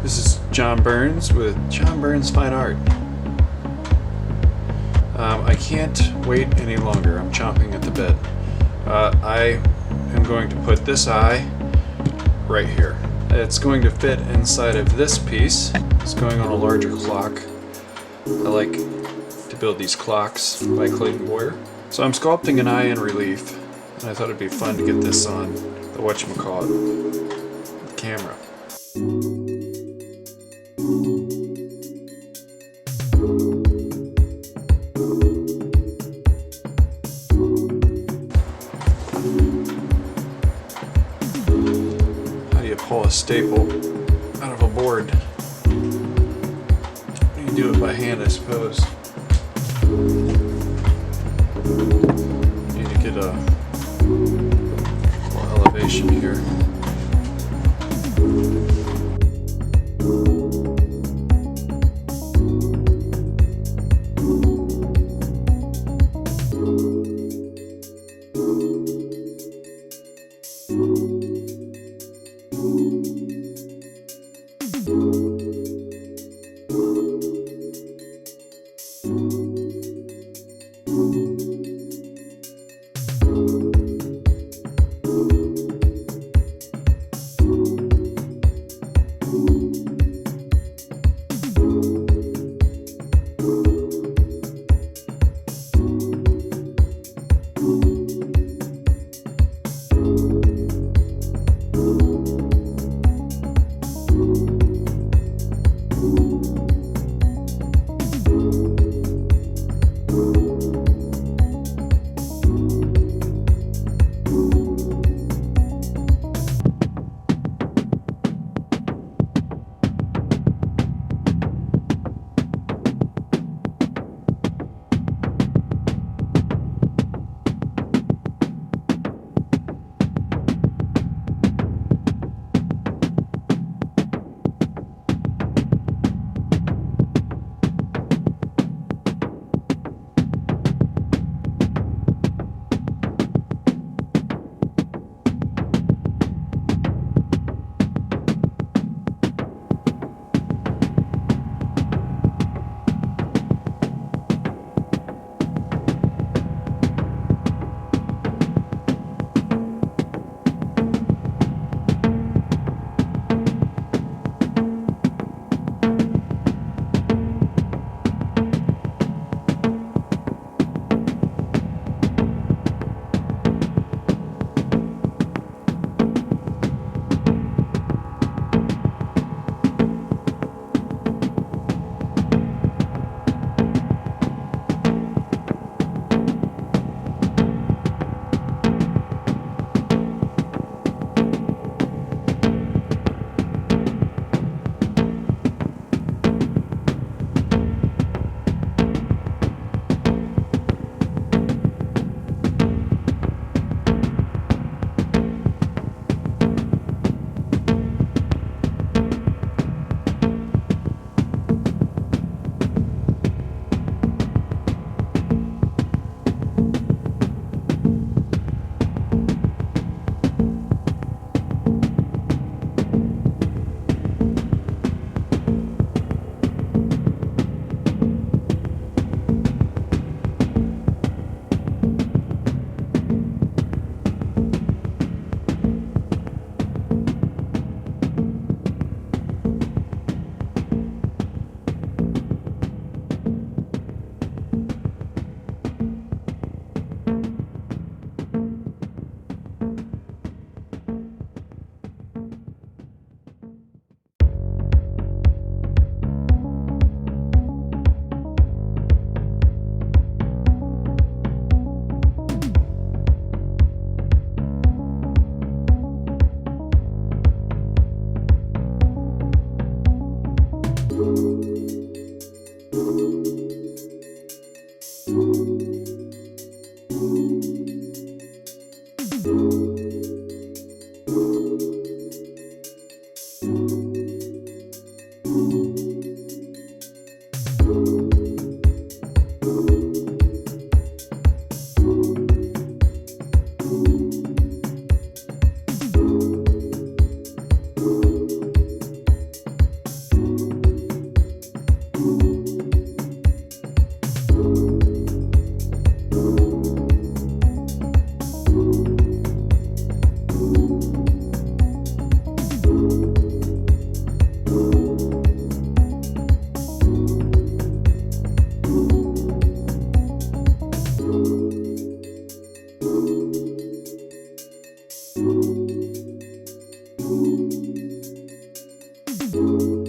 This is John Burns with John Burns Fine Art. I can't wait any longer. I'm chomping at the bit. I am going to put this eye right here. It's going to fit inside of this piece. It's going on a larger clock. I like to build these clocks by Clayton Boyer. So I'm sculpting an eye in relief, and I thought it'd be fun to get this on the whatchamacallit camera. How do you pull a staple out of a board? You do it by hand, I suppose. Need to get a little elevation here. bye.